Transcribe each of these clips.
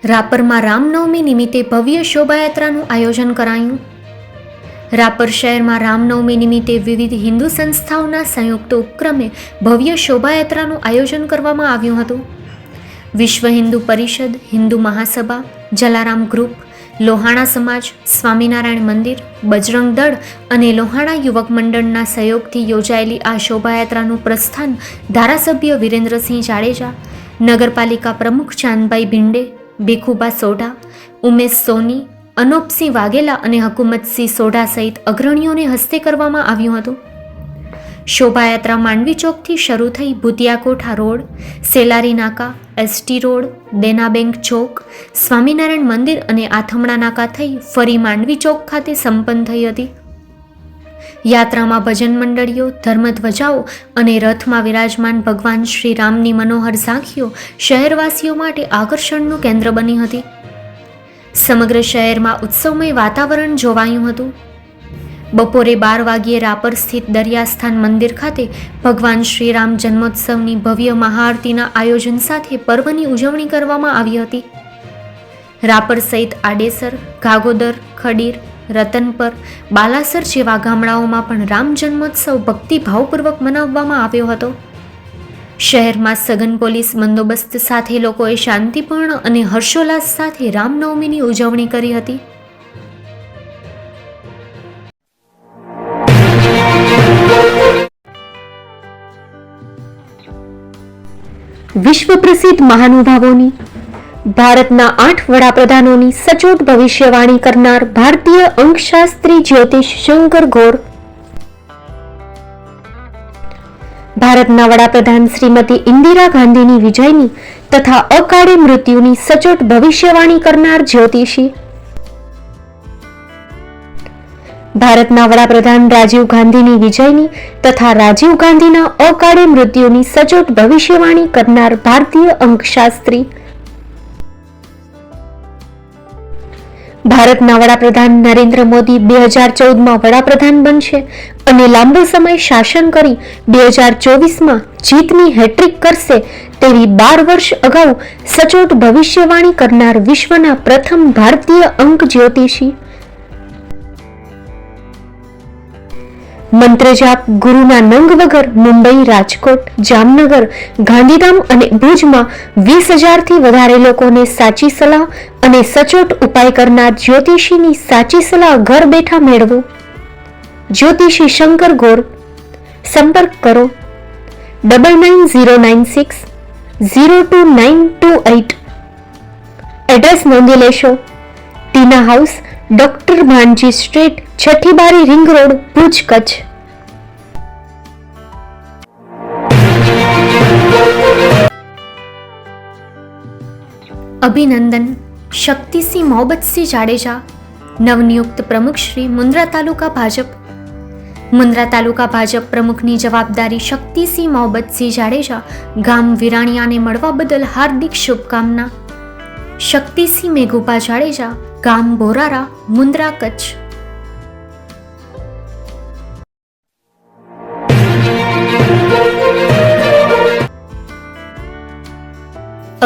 રાપરમાં રામનવમી નિમિત્તે ભવ્ય શોભાયાત્રાનું આયોજન કરાયું. રાપર શહેરમાં રામનવમી નિમિત્તે વિવિધ હિન્દુ સંસ્થાઓના સંયુક્ત ઉપક્રમે ભવ્ય શોભાયાત્રાનું આયોજન કરવામાં આવ્યું હતું. વિશ્વ હિન્દુ પરિષદ, હિન્દુ મહાસભા, જલારામ ગ્રુપ, લોહાણા સમાજ, સ્વામિનારાયણ મંદિર, બજરંગ દળ અને લોહાણા યુવક મંડળના સહયોગથી યોજાયેલી આ શોભાયાત્રાનું પ્રસ્થાન ધારાસભ્ય વિરેન્દ્રસિંહ જાડેજા, નગરપાલિકા પ્રમુખ ચાંદભાઈ ભીંડે, ભીખુબા સોઢા, ઉમેશ સોની, અનોપસિંહ વાઘેલા અને હકુમતસિંહ સોઢા સહિત અગ્રણીઓને હસ્તે કરવામાં આવ્યું હતું. શોભાયાત્રા માંડવી ચોકથી શરૂ થઈ ભૂતિયાકોઠા રોડ, સેલારી નાકા, એસટી રોડ, દેના બેંક ચોક, સ્વામિનારાયણ મંદિર અને આથમણા નાકા થઈ ફરી માંડવી ચોક ખાતે સંપન્ન થઈ હતી. યાત્રામાં ભજન મંડળીઓ, ધર્મધ્વજાઓ અને રથમાં વિરાજમાન ભગવાન શ્રી રામની મનોહર ઝાંખીઓ શહેરવાસીઓ માટે આકર્ષણનું કેન્દ્ર બની હતી. સમગ્ર શહેરમાં ઉત્સવમય વાતાવરણ જોવાયું હતું. બપોરે 12 વાગ્યે રાપર સ્થિત દરિયાસ્થાન મંદિર ખાતે ભગવાન શ્રી રામ જન્મોત્સવની ભવ્ય મહાઆરતીના આયોજન સાથે પર્વની ઉજવણી કરવામાં આવી હતી. રાપર સહિત આડેસર, ગાગોદર, ખડીર, રતનપર, બાલાસર જેવા ગામડાઓમાં પણ રામ જન્મોત્સવ ભક્તિભાવપૂર્વક મનાવવામાં આવ્યો હતો. શહેરમાં સઘન પોલીસ બંદોબસ્ત સાથે લોકોએ શાંતિપૂર્ણ અને હર્ષોલ્લાસ સાથે રામનવમીની ઉજવણી કરી હતી. વિશ્વ પ્રસિદ્ધ મહાનુભાવોની, ભારતના 8 વડાપ્રધાનોની સચોટ ભવિષ્યવાણી કરનાર ભારતીય અંકશાસ્ત્રી જ્યોતિષ શંકર ગોર, ભારતના વડાપ્રધાન શ્રીમતી ઇન્દિરા ગાંધીની વિજયની તથા અકાળે મૃત્યુની સચોટ ભવિષ્યવાણી કરનાર જ્યોતિષી, ભારતના વડાપ્રધાન રાજીવ ગાંધીની વિજયની તથા રાજીવ ગાંધીના અકાળે મૃત્યુની સચોટ ભવિષ્યવાણી કરનાર ભારતીય અંકશાસ્ત્રી, ભારતના વડાપ્રધાન નરેન્દ્ર મોદી 2014માં વડાપ્રધાન બનશે અને લાંબો સમય શાસન કરી 2024માં જીતની હેટ્રિક કરશે તેવી 12 વર્ષ અગાઉ સચોટ ભવિષ્યવાણી કરનાર વિશ્વના પ્રથમ ભારતીય અંક જ્યોતિષી, મંત્રજાપ ગુરુના નંગ વગર મુંબઈ, રાજકોટ, જામનગર, ગાંધીધામ અને ભુજમાં 20,000થી વધારે લોકોને સાચી સલાહ અને સચોટ ઉપાય કરનાર જ્યોતિષીની સાચી સલાહ ઘર બેઠા મેળવો. જ્યોતિષી શંકર ગોર. સંપર્ક કરો 9909602928. એડ્રેસ નોંધી લેશો. ટીના હાઉસ, ડોક્ટર ભાણજી સ્ટ્રીટ, છઠ્ઠી બારી, રિંગ રોડ, ભુજ, કચ્છ. અભિનંદન. શક્તિસિંહ મોહબ્બતસિંહ જાડેજા, નવનિયુક્ત પ્રમુખ શ્રી મુન્દ્રા તાલુકા ભાજપ. મુન્દ્રા તાલુકા ભાજપ પ્રમુખની જવાબદારી શક્તિસિંહ મોહબ્બતસિંહ જાડેજા, ગામ વિરાણિયાને મળવા બદલ હાર્દિક શુભકામના. શક્તિસિંહ મેઘુપા જાડેજા, ગામ બોરારા, મુન્દ્રા, કચ્છ.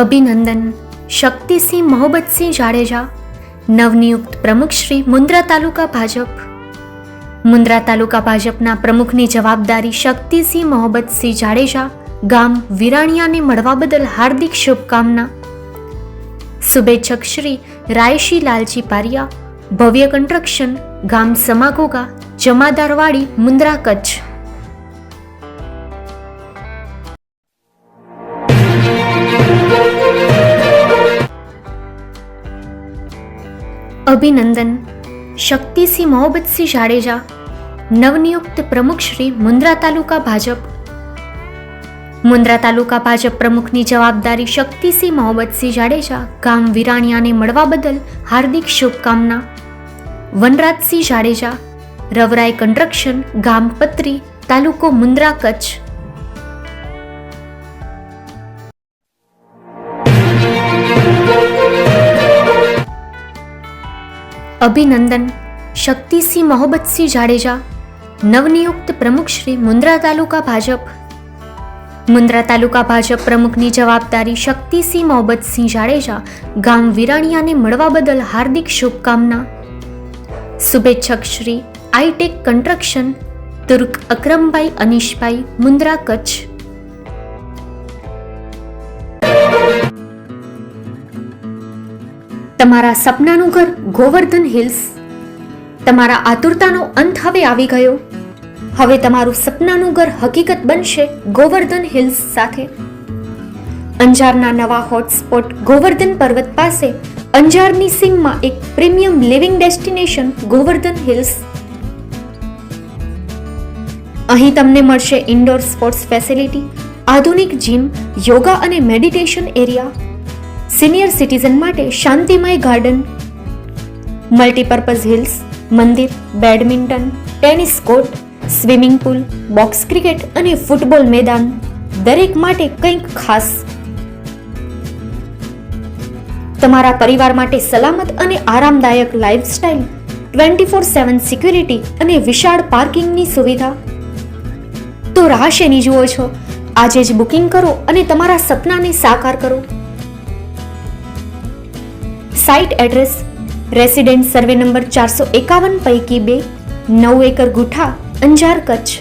અભિનંદન. શક્તિસિંહ મોહબ્બતસિંહ જાડેજા, નવનિયુક્ત પ્રમુખ શ્રી મુન્દ્રા તાલુકા ભાજપ. મુન્દ્રા તાલુકા ભાજપના પ્રમુખની જવાબદારી શક્તિસિંહ મોહબ્બતસિંહ જાડેજા, ગામ વિરાણિયાને મળવા બદલ હાર્દિક શુભકામના. શુભેચ્છક શ્રી રાયશી લાલજી પારિયા, ભવ્ય કન્સ્ટ્રક્શન, ગામ સમાગોગા, જમાદારવાડી, મુન્દ્રા, કચ્છ. અભિનંદન. શક્તિસિંહ મોહબ્બતસિંહ જાડેજા, નવનિયુક્ત પ્રમુખ શ્રી મુન્દ્રા તાલુકા ભાજપ. મુન્દ્રા તાલુકા ભાજપ પ્રમુખની જવાબદારી શક્તિસિંહ મોહબ્બતસિંહ જાડેજા, ગામ વિરાણિયાને મળવા બદલ હાર્દિક શુભકામના. વનરાજસિંહ જાડેજા, રવરાય કન્સ્ટ્રક્શન, ગામ પત્રી, તાલુકો મુન્દ્રા, કચ્છ. અભિનંદન. શક્તિસિંહ મોહબ્બતસિંહ જાડેજા, નવનિયુક્ત પ્રમુખ શ્રી મુન્દ્રા તાલુકા ભાજપ. મુન્દ્રા તાલુકા ભાજપ પ્રમુખની જવાબદારી શક્તિસિંહ મોહબ્બતસિંહ જાડેજા ગામ વિરાણીયાને મળવા બદલ હાર્દિક શુભકામના. શુભેચ્છક શ્રી આઈટેક કન્સ્ટ્રક્શન તુર્ક અકરમભાઈ અનીશભાઈ, મુન્દ્રા, કચ્છ. તમારા સપનાનું ઘર ગોવર્ધન હિલ્સ. તમારા આતુરતાનો અંત હવે આવી ગયો. હવે તમારું સપનાનું ઘર હકીકત બનશે ગોવર્ધન હિલ્સ સાથે. અંજારના નવા હોટસ્પોટ ગોવર્ધન પર્વત પાસે અંજારની સીમમાં એક premium living destination Govardhan hills. અહીં તમને મળશે ઇન્ડોર સ્પોર્ટ્સ ફેસિલિટી, આધુનિક જીમ, યોગા અને મેડિટેશન એરિયા, સિનિયર સિટીઝન માટે શાંતિમય ગાર્ડન, મલ્ટીપર્પઝ હિલ્સ, મંદિર, badminton, tennis court, swimming pool, box cricket અને ફૂટબોલ મેદાન, દરેક માટે કંઈક ખાસ. તમારા પરિવાર માટે સલામત અને આરામદાયક લાઇફસ્ટાઇલ, 24/7 સિક્યુરિટી અને વિશાળ પાર્કિંગની સુવિધા. તો રાહ શેની જુઓ છો? આજે જ બુકિંગ કરો અને તમારા સપનાને સાકાર કરો. Site address: resident survey number 451 પૈકી 2, 9 એકર ગુઠા, અંજાર, કચ્છ.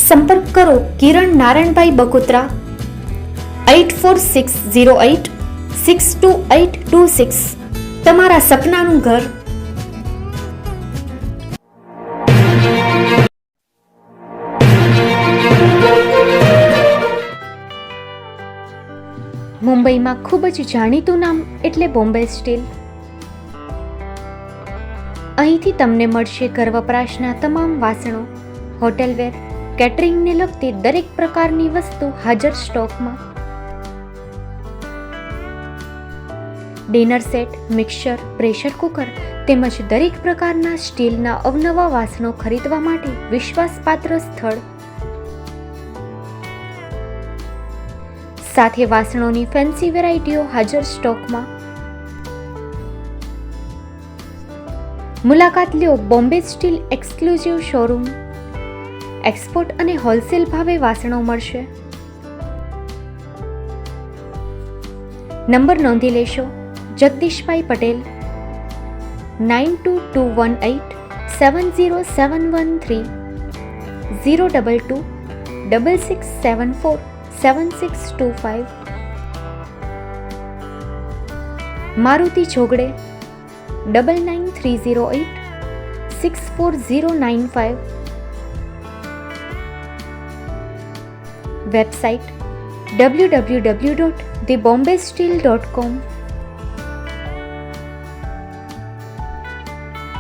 સંપર્ક કરો કિરણ નારાયણભાઈ બકોત્રા 8460862826. તમારા સપનાનું ઘર. મુંબઈમાં ખૂબ જ જાણીતું નામ એટલે બોમ્બે સ્ટીલ. અહીંથી તમને મળશે ઘર વપરાશના તમામ વાસણો, હોટેલવેર, કેટરિંગને લગતી દરેક પ્રકારની વસ્તુ હાજર સ્ટોકમાં. Dinner set, mixer, pressure cooker તેમજ દરેક પ્રકારના સ્ટીલના અવનવા વાસણો ખરીદવા માટે વિશ્વાસપાત્ર સ્થળ. સાથે વાસણોની ફેન્સી વેરાયટીઓ હાજર સ્ટોકમાં. મુલાકાત લ્યો Bombay steel exclusive showroom. Export અને હોલસેલ ભાવે વાસણો મળશે. નંબર નોંધી લેશો: જગદીશભાઈ પટેલ, 9221870713, 022 6674 7625. મારુતિ જોગડે, 9930864095. Website: www.thebombasteel.com.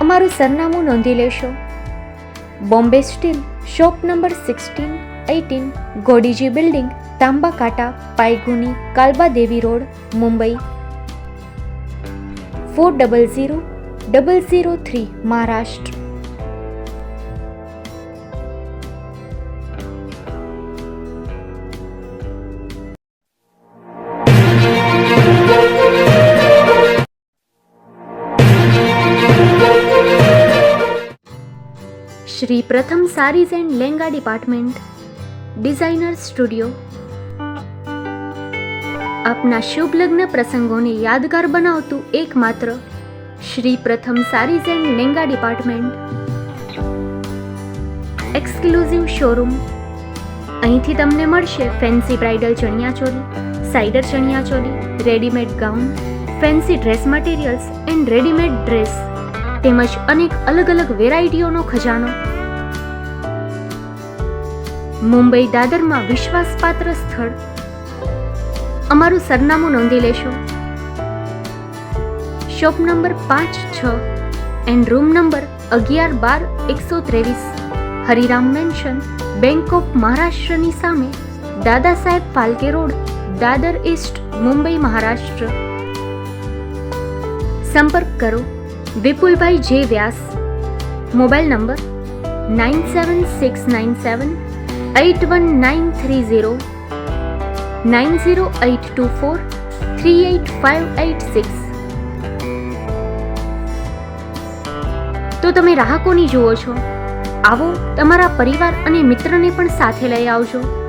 અમારું સરનામું નોંધી લેશો: Bombay steel, shop number 16-18, Godiji building, Tamba Kanta, Paydhuni, Kalbadevi road, Mumbai 400003, Maharashtra. Shri Pratham sarees and lehenga department, designer studio. આપના શુભ લગ્ન પ્રસંગોને યાદગાર બનાવતું એકમાત્ર Shri Pratham sarees and lehenga department. Exclusive showroom. અહીંથી તમને મળશે fancy bridal chaniya choli, cider chaniya choli, readymade gown, fancy dress materials and readymade dress તેમજ અનેક અલગ અલગ વેરાયટીઓનો ખજાનો. મુંબઈ દાદરમાં વિશ્વાસપાત્ર સ્થળ. અમારું સરનામું નોંધી લેશો: shop number 5-6 and room number 11-12-123, Hariram mansion, bank of મહારાષ્ટ્રની સામે, દાદા સાહેબ ફાલ્કે રોડ, દાદર ઈસ્ટ, મુંબઈ, મહારાષ્ટ્ર. સંપર્ક કરો વિપુલભાઈ જે વ્યાસ. Mobile number 9769781930, 9082438586. તો તમે રાહ કોની જુઓ છો? આવો, તમારા પરિવાર અને મિત્રને પણ સાથે લઈ આવજો.